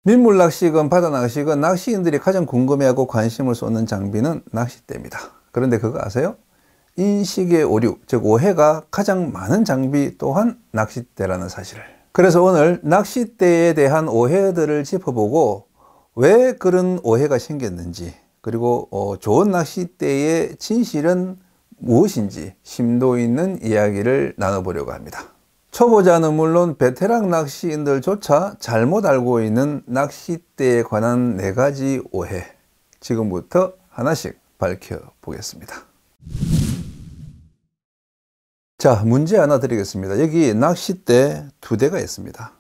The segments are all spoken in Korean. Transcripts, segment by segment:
민물낚시건 바다낚시건 낚시인들이 가장 궁금해하고 관심을 쏟는 장비는 낚싯대입니다. 그런데 그거 아세요? 인식의 오류, 즉 오해가 가장 많은 장비 또한 낚싯대라는 사실을. 그래서 오늘 낚싯대에 대한 오해들을 짚어보고 왜 그런 오해가 생겼는지, 그리고 좋은 낚싯대의 진실은 무엇인지 심도 있는 이야기를 나눠보려고 합니다. 초보자는 물론 베테랑 낚시인들조차 잘못 알고 있는 낚싯대에 관한 4가지 오해, 지금부터 하나씩 밝혀보겠습니다. 자, 문제 하나 드리겠습니다. 여기 낚싯대 2대가 있습니다.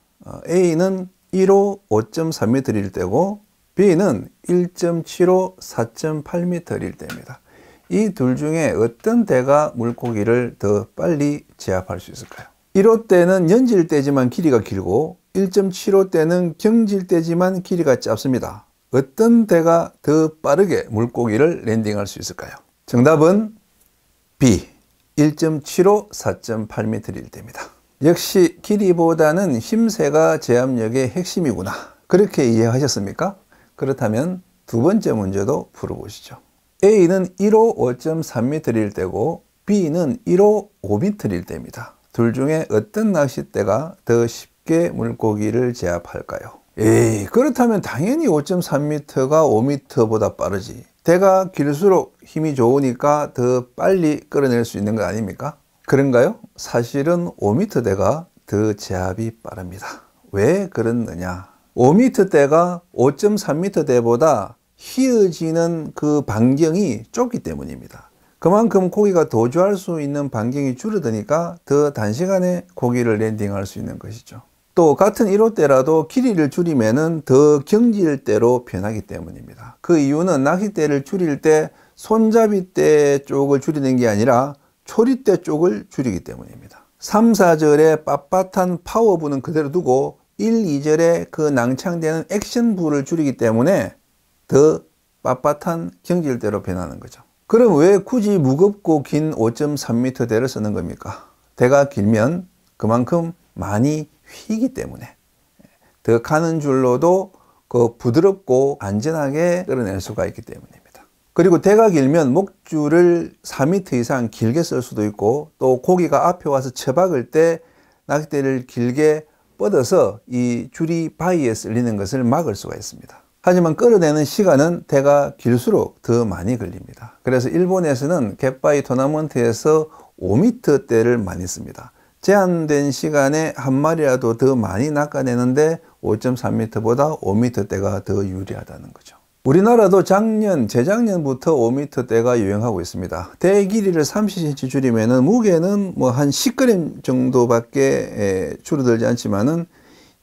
A는 1호 5.3m일 때고 B는 1.75 4.8m일 때입니다. 이 둘 중에 어떤 대가 물고기를 더 빨리 제압할 수 있을까요? 1호 대는 연질대지만 길이가 길고 1.75 대는 경질대지만 길이가 짧습니다. 어떤 대가 더 빠르게 물고기를 랜딩할 수 있을까요? 정답은 B, 1.75 4.8m일 때입니다. 역시 길이보다는 힘새가 제압력의 핵심이구나, 그렇게 이해하셨습니까? 그렇다면 두 번째 문제도 풀어보시죠. A는 1호 5.3m일 때고 B는 1호 5m일 때입니다. 둘 중에 어떤 낚싯대가 더 쉽게 물고기를 제압할까요? 그렇다면 당연히 5.3m가 5m보다 빠르지. 대가 길수록 힘이 좋으니까 더 빨리 끌어낼 수 있는 거 아닙니까? 그런가요? 사실은 5m 대가 더 제압이 빠릅니다. 왜 그렇느냐? 5m 대가 5.3m 대보다 휘어지는 그 반경이 좁기 때문입니다. 그만큼 고기가 도주할 수 있는 반경이 줄어드니까 더 단시간에 고기를 랜딩할 수 있는 것이죠. 또 같은 1호대라도 길이를 줄이면 더 경질대로 변하기 때문입니다. 그 이유는 낚싯대를 줄일 때 손잡이대 쪽을 줄이는 게 아니라 초리대 쪽을 줄이기 때문입니다. 3, 4절의 빳빳한 파워부는 그대로 두고 1, 2절의 그 낭창되는 액션부를 줄이기 때문에 더 빳빳한 경질대로 변하는 거죠. 그럼 왜 굳이 무겁고 긴 5.3m 대를 쓰는 겁니까? 대가 길면 그만큼 많이 휘기 때문에 더 가는 줄로도 그 부드럽고 안전하게 끌어낼 수가 있기 때문입니다. 그리고 대가 길면 목줄을 4m 이상 길게 쓸 수도 있고, 또 고기가 앞에 와서 처박을 때 낚싯대를 길게 뻗어서 이 줄이 바위에 쓸리는 것을 막을 수가 있습니다. 하지만 끌어내는 시간은 대가 길수록 더 많이 걸립니다. 그래서 일본에서는 갯바위 토너먼트에서 5m대를 많이 씁니다. 제한된 시간에 한 마리라도 더 많이 낚아내는데 5.3m보다 5m대가 더 유리하다는 거죠. 우리나라도 재작년부터 5m대가 유행하고 있습니다. 대 길이를 30cm 줄이면 무게는 한 10g 정도밖에 줄어들지 않지만은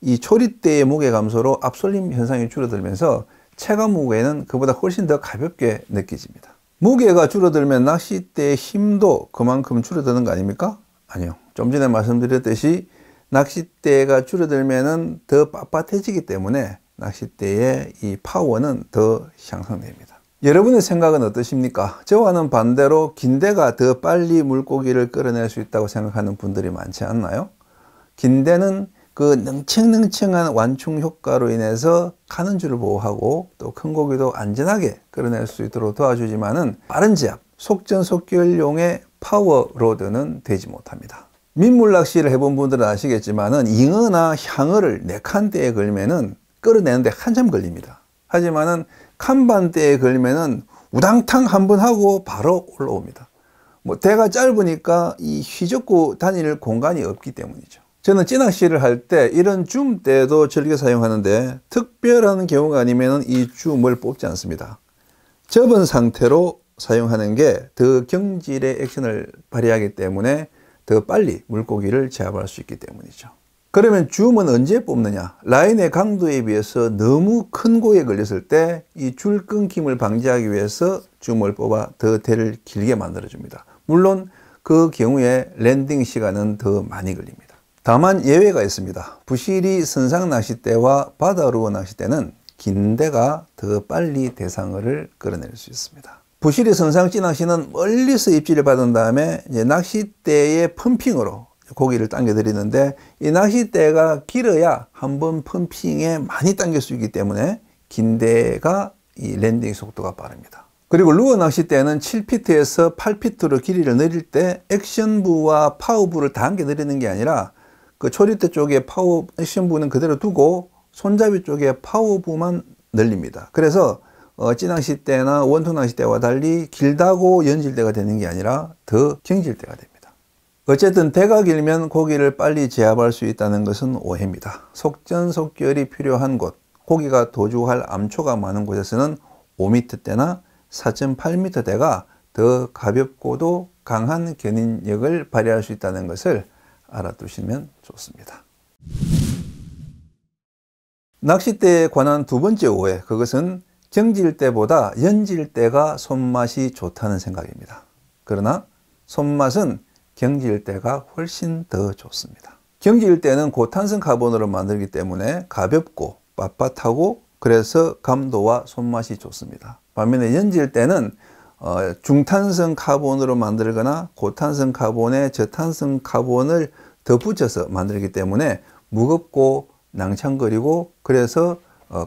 이 초리대의 무게 감소로 압sor림 현상이 줄어들면서 체감 무게는 그보다 훨씬 더 가볍게 느껴집니다. 무게가 줄어들면 낚싯대의 힘도 그만큼 줄어드는 거 아닙니까? 아니요. 좀 전에 말씀드렸듯이 낚싯대가 줄어들면 더 빳빳해지기 때문에 낚싯대의 이 파워는 더 향상됩니다. 여러분의 생각은 어떠십니까? 저와는 반대로 긴 대가 더 빨리 물고기를 끌어낼 수 있다고 생각하는 분들이 많지 않나요? 긴 대는 그 능청능청한 완충 효과로 인해서 가는 줄을 보호하고 또 큰 고기도 안전하게 끌어낼 수 있도록 도와주지만은 빠른 제압, 속전속결용의 파워 로드는 되지 못합니다. 민물 낚시를 해본 분들은 아시겠지만은 잉어나 향어를 4칸대에 걸면은 끌어내는데 한참 걸립니다. 하지만은 칸반대에 걸면은 우당탕 한번 하고 바로 올라옵니다. 대가 짧으니까 이 휘젓고 다닐 공간이 없기 때문이죠. 저는 찌낚시를 할 때 이런 줌대도 즐겨 사용하는데 특별한 경우가 아니면 이 줌을 뽑지 않습니다. 접은 상태로 사용하는 게 더 경질의 액션을 발휘하기 때문에 더 빨리 물고기를 제압할 수 있기 때문이죠. 그러면 줌은 언제 뽑느냐? 라인의 강도에 비해서 너무 큰 고기에 걸렸을 때 이 줄 끊김을 방지하기 위해서 줌을 뽑아 더 대를 길게 만들어줍니다. 물론 그 경우에 랜딩 시간은 더 많이 걸립니다. 다만 예외가 있습니다. 부시리 선상 낚싯대와 바다루어 낚싯대는 긴 대가 더 빨리 대상어를 끌어낼 수 있습니다. 부시리 선상 찌낚시는 멀리서 입질을 받은 다음에 이제 낚싯대의 펌핑으로 고기를 당겨 드리는데, 이 낚싯대가 길어야 한번 펌핑에 많이 당길 수 있기 때문에 긴 데가 이 랜딩 속도가 빠릅니다. 그리고 루어 낚싯대는 7피트에서 8피트로 길이를 늘릴 때 액션부와 파워부를 다 당겨 드리는 게 아니라 그 초리대 쪽에 액션부는 그대로 두고 손잡이 쪽에 파워부만 늘립니다. 그래서 찌낚싯대나 원투 낚싯대와 달리 길다고 연질대가 되는 게 아니라 더 경질대가 됩니다. 어쨌든 대가 길면 고기를 빨리 제압할 수 있다는 것은 오해입니다. 속전속결이 필요한 곳, 고기가 도주할 암초가 많은 곳에서는 5m대나 4.8m대가 더 가볍고도 강한 견인력을 발휘할 수 있다는 것을 알아두시면 좋습니다. 낚싯대에 관한 두 번째 오해, 그것은 경질대보다 연질대가 손맛이 좋다는 생각입니다. 그러나 손맛은 경질대가 훨씬 더 좋습니다. 경질대는 고탄성 카본으로 만들기 때문에 가볍고 빳빳하고 그래서 감도와 손맛이 좋습니다. 반면에 연질대는 중탄성 카본으로 만들거나 고탄성 카본에 저탄성 카본을 덧붙여서 만들기 때문에 무겁고 낭창거리고 그래서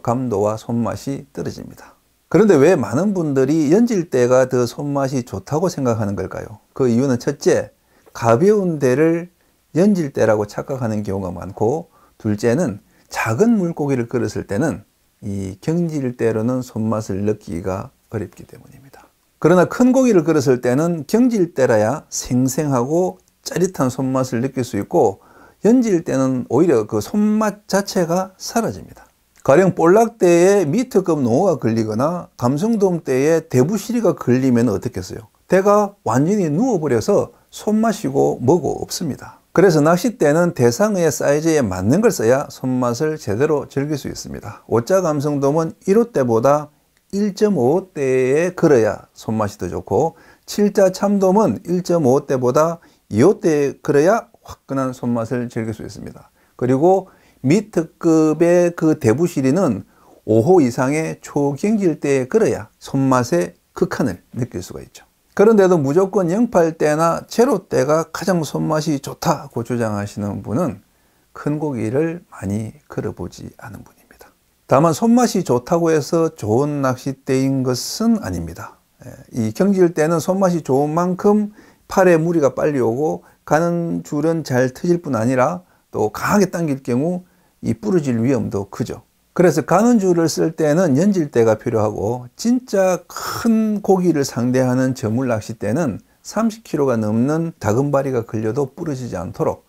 감도와 손맛이 떨어집니다. 그런데 왜 많은 분들이 연질대가 더 손맛이 좋다고 생각하는 걸까요? 그 이유는 첫째, 가벼운 대를 연질대라고 착각하는 경우가 많고, 둘째는 작은 물고기를 끌었을 때는 이 경질대로는 손맛을 느끼기가 어렵기 때문입니다. 그러나 큰 고기를 끌었을 때는 경질대라야 생생하고 짜릿한 손맛을 느낄 수 있고, 연질대는 오히려 그 손맛 자체가 사라집니다. 가령 볼락대에 미터급 농어가 걸리거나 감성돔대에 대부시리가 걸리면 어떻겠어요? 대가 완전히 누워버려서 손맛이고 뭐고 없습니다. 그래서 낚싯대는 대상어의 사이즈에 맞는 걸 써야 손맛을 제대로 즐길 수 있습니다. 5자 감성돔은 1호대보다 1.5호대에 걸어야 손맛이 더 좋고, 7자 참돔은 1.5호대보다 2호대에 걸어야 화끈한 손맛을 즐길 수 있습니다. 그리고 미터급의 그 대부시리는 5호 이상의 초경질대에 걸어야 손맛의 극한을 느낄 수가 있죠. 그런데도 무조건 08대나 제로대가 가장 손맛이 좋다고 주장하시는 분은 큰 고기를 많이 걸어보지 않은 분입니다. 다만 손맛이 좋다고 해서 좋은 낚싯대인 것은 아닙니다. 이 경질대는 손맛이 좋은 만큼 팔에 무리가 빨리 오고 가는 줄은 잘 터질 뿐 아니라 또 강하게 당길 경우 이 부러질 위험도 크죠. 그래서 가는 줄을 쓸 때는 연질대가 필요하고, 진짜 큰 고기를 상대하는 저물 낚싯대는 30kg가 넘는 다금바리가 걸려도 부러지지 않도록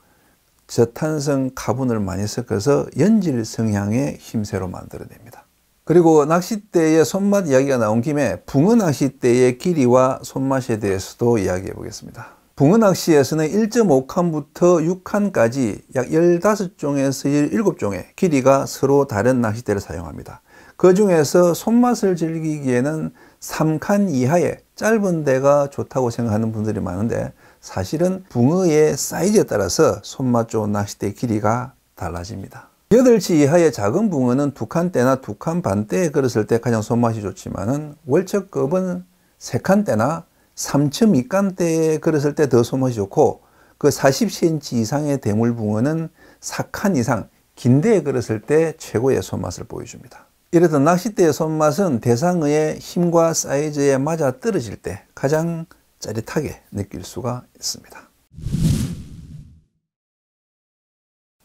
저탄성 카본을 많이 섞어서 연질 성향의 힘새로 만들어냅니다. 그리고 낚싯대의 손맛 이야기가 나온 김에 붕어 낚싯대의 길이와 손맛에 대해서도 이야기해 보겠습니다. 붕어 낚시에서는 1.5칸부터 6칸까지 약 15종에서 17종의 길이가 서로 다른 낚싯대를 사용합니다. 그 중에서 손맛을 즐기기에는 3칸 이하의 짧은 대가 좋다고 생각하는 분들이 많은데, 사실은 붕어의 사이즈에 따라서 손맛 좋은 낚싯대의 길이가 달라집니다. 8치 이하의 작은 붕어는 2칸대나 2칸 반대에 걸었을 때 가장 손맛이 좋지만은, 월척급은 3칸대나 3.2칸대에 걸었을 때 더 손맛이 좋고, 그 40cm 이상의 대물붕어는 4칸 이상 긴 데에 걸었을 때 최고의 손맛을 보여줍니다. 이래서 낚싯대의 손맛은 대상어의 힘과 사이즈에 맞아 떨어질 때 가장 짜릿하게 느낄 수가 있습니다.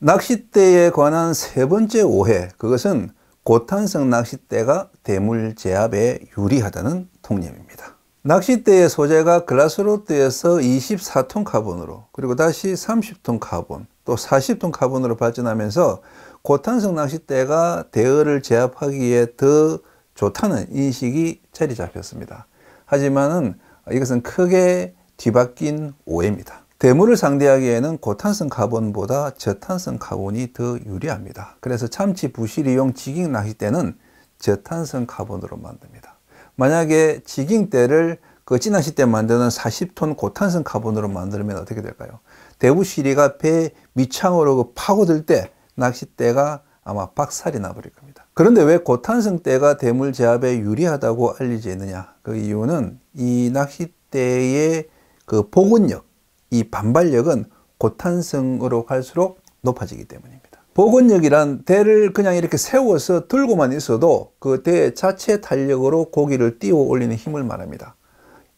낚싯대에 관한 세 번째 오해, 그것은 고탄성 낚싯대가 대물 제압에 유리하다는 통념입니다. 낚싯대의 소재가 글라스로드에서 24톤 카본으로, 그리고 다시 30톤 카본, 또 40톤 카본으로 발전하면서 고탄성 낚싯대가 대어를 제압하기에 더 좋다는 인식이 자리 잡혔습니다. 하지만은 이것은 크게 뒤바뀐 오해입니다. 대물을 상대하기에는 고탄성 카본보다 저탄성 카본이 더 유리합니다. 그래서 참치 부실이용 지깅 낚싯대는 저탄성 카본으로 만듭니다. 만약에 지깅대를 그 찌낚싯대 만드는 40톤 고탄성 카본으로 만들면 어떻게 될까요? 대부시리가 배 밑창으로 파고들 때 낚싯대가 아마 박살이 나버릴 겁니다. 그런데 왜 고탄성대가 대물 제압에 유리하다고 알려져 있느냐? 그 이유는 이 낚싯대의 그 복원력, 이 반발력은 고탄성으로 갈수록 높아지기 때문입니다. 복원력이란 대를 그냥 이렇게 세워서 들고만 있어도 그 대 자체 탄력으로 고기를 띄워 올리는 힘을 말합니다.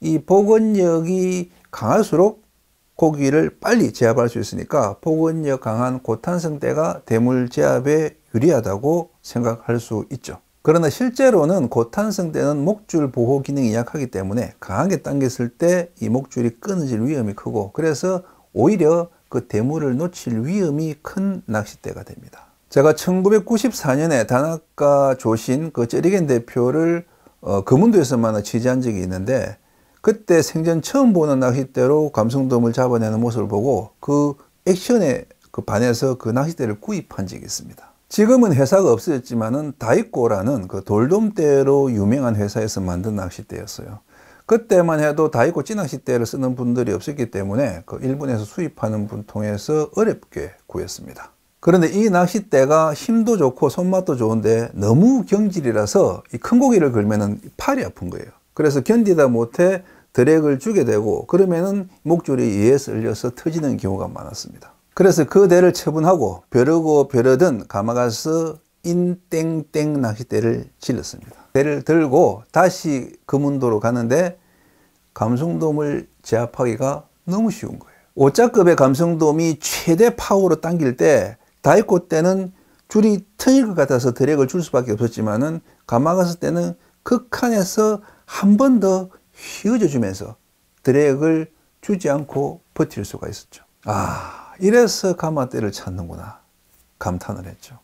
이 복원력이 강할수록 고기를 빨리 제압할 수 있으니까 복원력 강한 고탄성 대가 대물 제압에 유리하다고 생각할 수 있죠. 그러나 실제로는 고탄성 대는 목줄 보호 기능이 약하기 때문에 강하게 당겼을 때 이 목줄이 끊어질 위험이 크고, 그래서 오히려 그 대물을 놓칠 위험이 큰 낚싯대가 됩니다. 제가 1994년에 다나카 조신 그 쩌리겐 대표를 금운도에서 만나 취재한 적이 있는데, 그때 생전 처음 보는 낚싯대로 감성돔을 잡아내는 모습을 보고 그 액션에 반해서 그 낚싯대를 구입한 적이 있습니다. 지금은 회사가 없어졌지만은 다이코라는 그 돌돔대로 유명한 회사에서 만든 낚싯대였어요. 그때만 해도 다이코 찌낚싯대를 쓰는 분들이 없었기 때문에 그 일본에서 수입하는 분 통해서 어렵게 구했습니다. 그런데 이 낚싯대가 힘도 좋고 손맛도 좋은데 너무 경질이라서 이 큰 고기를 걸면은 팔이 아픈 거예요. 그래서 견디다 못해 드랙을 주게 되고, 그러면은 목줄이 위에 쓸려서 터지는 경우가 많았습니다. 그래서 그 대를 처분하고 벼르고 벼르던 가마가스 인땡땡 낚싯대를 질렀습니다. 대를 들고 다시 금운도로 가는데 감성돔을 제압하기가 너무 쉬운 거예요. 5자급의 감성돔이 최대 파워로 당길 때 다이코 때는 줄이 터질 것 같아서 드랙을 줄 수밖에 없었지만은 가마가스 때는 극한에서 한 번 더 휘어져 주면서 드랙을 주지 않고 버틸 수가 있었죠. 이래서 가마대를 찾는구나 감탄을 했죠.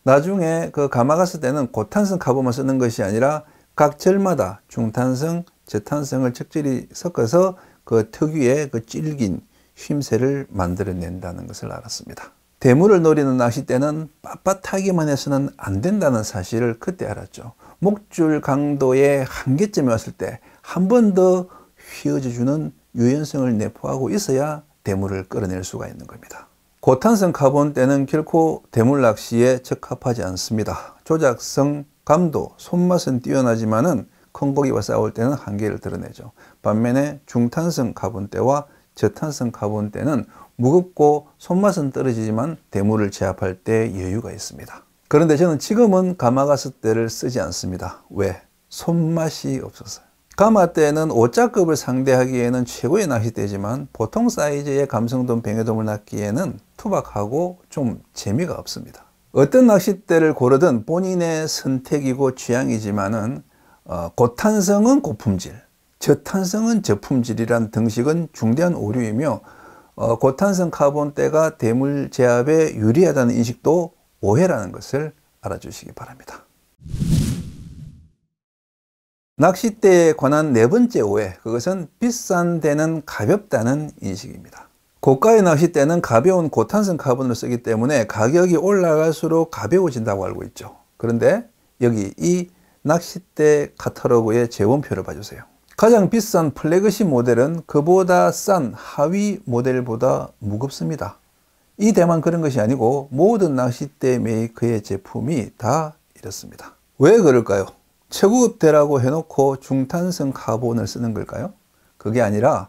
나중에 그 가마가스 때는 고탄성 카본만 쓰는 것이 아니라 각 절마다 중탄성, 저탄성을 적절히 섞어서 그 특유의 그 질긴 쉼새를 만들어낸다는 것을 알았습니다. 대물을 노리는 낚싯대는 빳빳하기만 해서는 안 된다는 사실을 그때 알았죠. 목줄 강도의 한계점에 왔을 때 한 번 더 휘어져 주는 유연성을 내포하고 있어야 대물을 끌어낼 수가 있는 겁니다. 고탄성 카본대는 결코 대물 낚시에 적합하지 않습니다. 조작성, 감도, 손맛은 뛰어나지만은 큰 고기와 싸울 때는 한계를 드러내죠. 반면에 중탄성 카본대와 저탄성 카본대는 무겁고 손맛은 떨어지지만 대물을 제압할 때 여유가 있습니다. 그런데 저는 지금은 가마가스대를 쓰지 않습니다. 왜? 손맛이 없어서요. 가마대는 5자급을 상대하기에는 최고의 낚싯대지만 보통 사이즈의 감성돔, 뱅에돔을 낚기에는 투박하고 좀 재미가 없습니다. 어떤 낚싯대를 고르든 본인의 선택이고 취향이지만은 고탄성은 고품질, 저탄성은 저품질이란 등식은 중대한 오류이며 고탄성 카본대가 대물 제압에 유리하다는 인식도 오해라는 것을 알아주시기 바랍니다. 낚싯대에 관한 네 번째 오해, 그것은 비싼 데는 가볍다는 인식입니다. 고가의 낚싯대는 가벼운 고탄성 카본을 쓰기 때문에 가격이 올라갈수록 가벼워진다고 알고 있죠. 그런데 여기 이 낚싯대 카탈로그의 재원표를 봐주세요. 가장 비싼 플래그십 모델은 그보다 싼 하위 모델보다 무겁습니다. 이 대만 그런 것이 아니고 모든 낚싯대 메이커의 제품이 다 이렇습니다. 왜 그럴까요? 최고급 대라고 해놓고 중탄성 카본을 쓰는 걸까요? 그게 아니라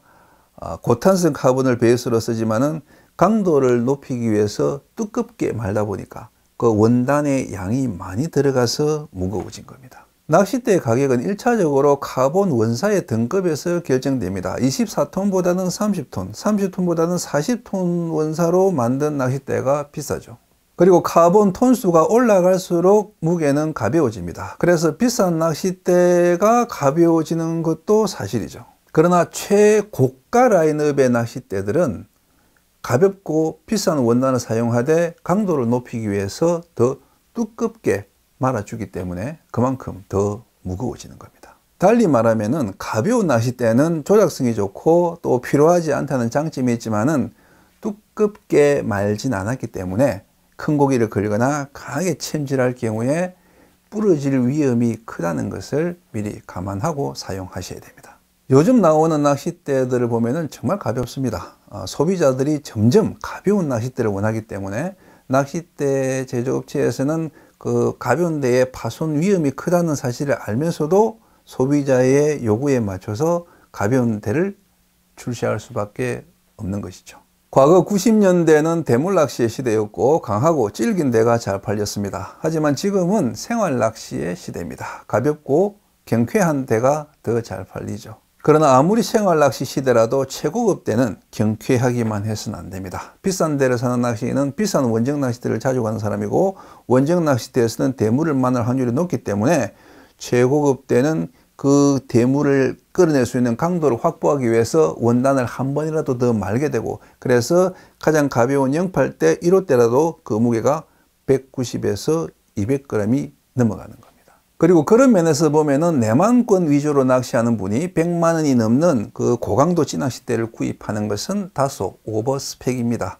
고탄성 카본을 베이스로 쓰지만은 강도를 높이기 위해서 두껍게 말다 보니까 그 원단의 양이 많이 들어가서 무거워진 겁니다. 낚싯대의 가격은 1차적으로 카본 원사의 등급에서 결정됩니다. 24톤보다는 30톤, 30톤보다는 40톤 원사로 만든 낚싯대가 비싸죠. 그리고 카본 톤수가 올라갈수록 무게는 가벼워집니다. 그래서 비싼 낚싯대가 가벼워지는 것도 사실이죠. 그러나 최고가 라인업의 낚싯대들은 가볍고 비싼 원단을 사용하되 강도를 높이기 위해서 더 두껍게 말아주기 때문에 그만큼 더 무거워지는 겁니다. 달리 말하면은 가벼운 낚싯대는 조작성이 좋고 또 필요하지 않다는 장점이 있지만은 두껍게 말진 않았기 때문에 큰 고기를 걸거나 강하게 챔질할 경우에 부러질 위험이 크다는 것을 미리 감안하고 사용하셔야 됩니다. 요즘 나오는 낚싯대들을 보면은 정말 가볍습니다. 소비자들이 점점 가벼운 낚싯대를 원하기 때문에 낚싯대 제조업체에서는 그 가벼운 데에 파손 위험이 크다는 사실을 알면서도 소비자의 요구에 맞춰서 가벼운 대를 출시할 수밖에 없는 것이죠. 과거 90년대는 대물낚시의 시대였고 강하고 질긴 대가 잘 팔렸습니다. 하지만 지금은 생활낚시의 시대입니다. 가볍고 경쾌한 대가 더 잘 팔리죠. 그러나 아무리 생활낚시 시대라도 최고급 대는 경쾌하기만 해서는 안 됩니다. 비싼 대를 사는 낚시인은 비싼 원정 낚시대를 자주 가는 사람이고 원정 낚시대에서는 대물을 만날 확률이 높기 때문에 최고급 대는 그 대물을 끌어낼 수 있는 강도를 확보하기 위해서 원단을 한 번이라도 더 말게 되고, 그래서 가장 가벼운 08대 1호대라도 그 무게가 190에서 200g이 넘어가는 겁니다. 그리고 그런 면에서 보면은 내만권 위주로 낚시하는 분이 100만 원이 넘는 그 고강도 찌낚싯대를 구입하는 것은 다소 오버 스펙입니다.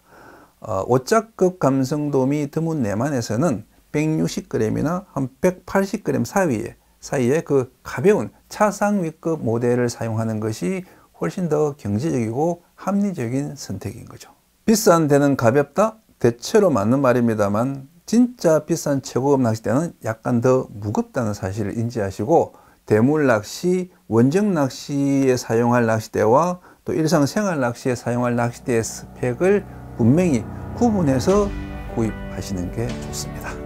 5자급 감성돔이 드문 내만에서는 160g이나 한 180g 사이에 그 가벼운 차상위급 모델을 사용하는 것이 훨씬 더 경제적이고 합리적인 선택인 거죠. 비싼 대는 가볍다? 대체로 맞는 말입니다만 진짜 비싼 최고급 낚싯대는 약간 더 무겁다는 사실을 인지하시고 대물 낚시, 원정 낚시에 사용할 낚싯대와 또 일상생활 낚시에 사용할 낚싯대의 스펙을 분명히 구분해서 구입하시는 게 좋습니다.